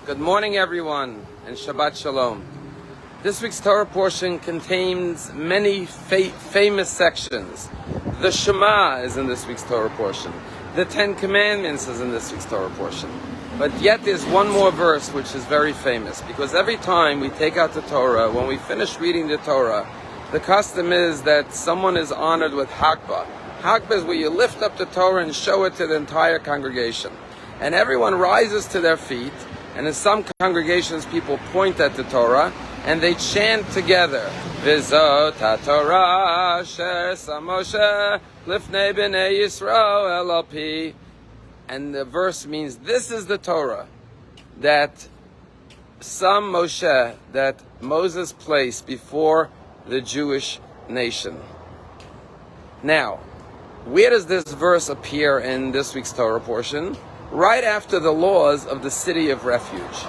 Good morning, everyone, and Shabbat Shalom. This week's Torah portion contains many famous sections. The Shema is in this week's Torah portion. The Ten Commandments is in this week's Torah portion. But yet there's one more verse which is very famous, because every time we take out the Torah, when we finish reading the Torah, the custom is that someone is honored with Hakbah. Hakbah is where you lift up the Torah and show it to the entire congregation. And everyone rises to their feet, and in some congregations people point at the Torah, and they chant together, V'zot ha-Torah asher sa Moshe lifnei b'nei Yisrael al pi. And the verse means, this is the Torah that that Moses placed before the Jewish nation. Now, where does this verse appear in this week's Torah portion? Right after the laws of the city of refuge.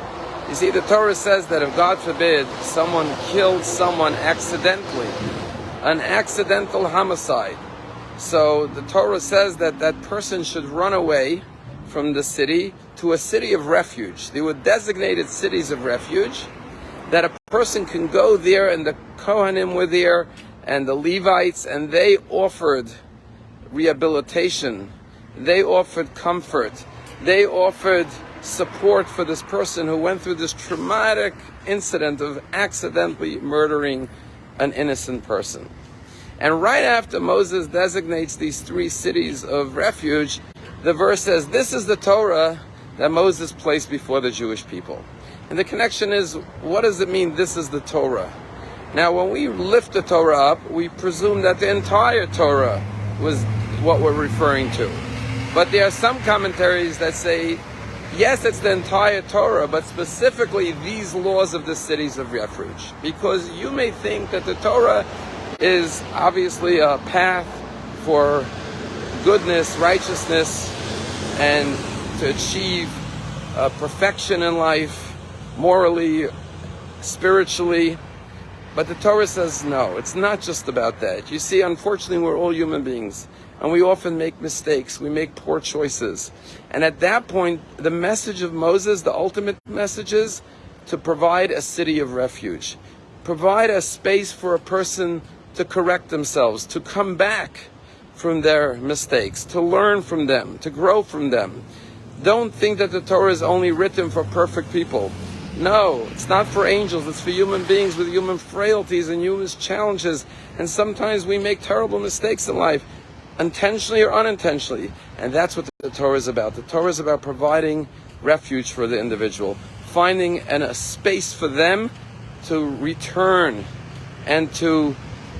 You see, the Torah says that if, God forbid, someone killed someone accidentally, an accidental homicide, so the Torah says that that person should run away from the city to a city of refuge. There were designated cities of refuge that a person can go there, and the Kohanim were there, and the Levites, and they offered rehabilitation, they offered comfort, they offered support for this person who went through this traumatic incident of accidentally murdering an innocent person. And right after Moses designates these three cities of refuge, the verse says, this is the Torah that Moses placed before the Jewish people. And the connection is, what does it mean, this is the Torah? Now, when we lift the Torah up, we presume that the entire Torah was what we're referring to. But there are some commentaries that say, yes, it's the entire Torah, but specifically these laws of the cities of refuge. Because you may think that the Torah is obviously a path for goodness, righteousness, and to achieve perfection in life, morally, spiritually. But the Torah says no, it's not just about that. You see, unfortunately, we're all human beings, and we often make mistakes, we make poor choices. And at that point, the message of Moses, the ultimate message, is to provide a city of refuge. Provide a space for a person to correct themselves, to come back from their mistakes, to learn from them, to grow from them. Don't think that the Torah is only written for perfect people. No, it's not for angels, it's for human beings with human frailties and human challenges. And sometimes we make terrible mistakes in life, intentionally or unintentionally. And that's what the Torah is about. The Torah is about providing refuge for the individual, finding a space for them to return and to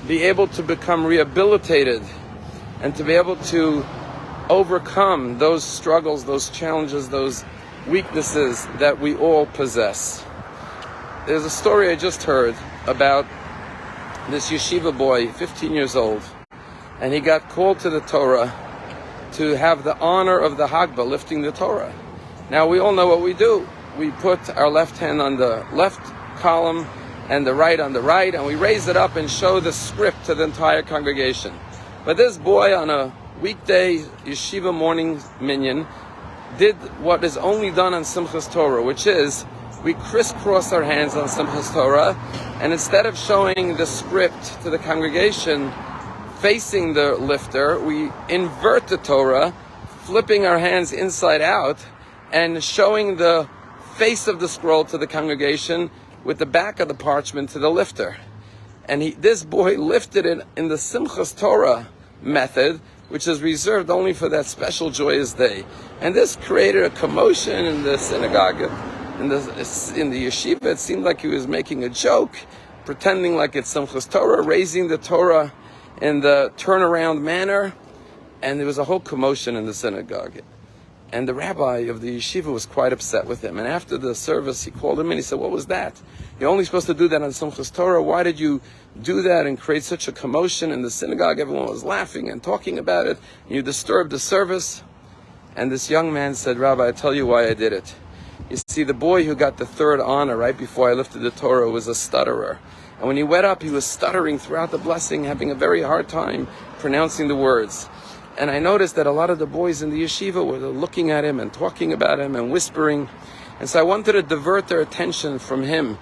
be able to become rehabilitated and to be able to overcome those struggles, those challenges, those weaknesses that we all possess. There's a story I just heard about this yeshiva boy, 15 years old, and he got called to the Torah to have the honor of the Hagbah, lifting the Torah. Now, we all know what we do. We put our left hand on the left column and the right on the right, and we raise it up and show the script to the entire congregation. But this boy, on a weekday yeshiva morning minyan, did what is only done on Simchas Torah, which is we crisscross our hands on Simchas Torah, and instead of showing the script to the congregation facing the lifter, we invert the Torah, flipping our hands inside out and showing the face of the scroll to the congregation with the back of the parchment to the lifter. And this boy lifted it in the Simchas Torah method, which is reserved only for that special joyous day. And this created a commotion in the synagogue, in the yeshiva. It seemed like he was making a joke, pretending like it's Simchas Torah, raising the Torah in the turnaround manner. And there was a whole commotion in the synagogue. And the rabbi of the yeshiva was quite upset with him. And after the service, he called him in. He said, what was that? You're only supposed to do that on Simchas Torah. Why did you do that and create such a commotion in the synagogue? Everyone was laughing and talking about it. You disturbed the service. And this young man said, Rabbi, I tell you why I did it. You see, the boy who got the third honor right before I lifted the Torah was a stutterer. And when he went up, he was stuttering throughout the blessing, having a very hard time pronouncing the words. And I noticed that a lot of the boys in the yeshiva were looking at him and talking about him and whispering. And so I wanted to divert their attention from him.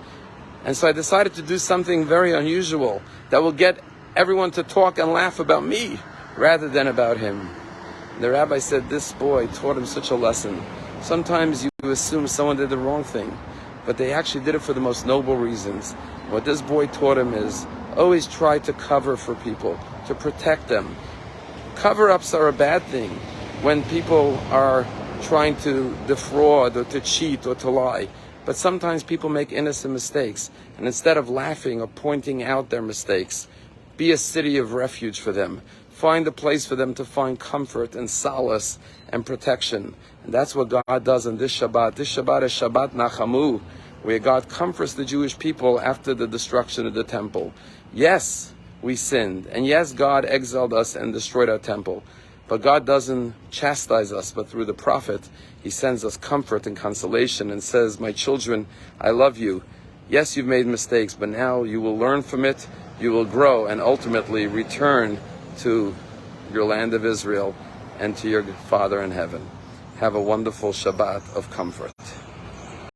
And so I decided to do something very unusual that will get everyone to talk and laugh about me rather than about him. The rabbi said this boy taught him such a lesson. Sometimes you assume someone did the wrong thing, but they actually did it for the most noble reasons. What this boy taught him is always try to cover for people, to protect them. Cover-ups are a bad thing when people are trying to defraud or to cheat or to lie. But sometimes people make innocent mistakes, and instead of laughing or pointing out their mistakes, be a city of refuge for them. Find a place for them to find comfort and solace and protection. And that's what God does on this Shabbat. This Shabbat is Shabbat Nachamu, where God comforts the Jewish people after the destruction of the temple. Yes, we sinned, and yes, God exiled us and destroyed our temple. But God doesn't chastise us, but through the prophet, he sends us comfort and consolation and says, my children, I love you. Yes, you've made mistakes, but now you will learn from it, you will grow, and ultimately return to your land of Israel and to your Father in heaven. Have a wonderful Shabbat of comfort.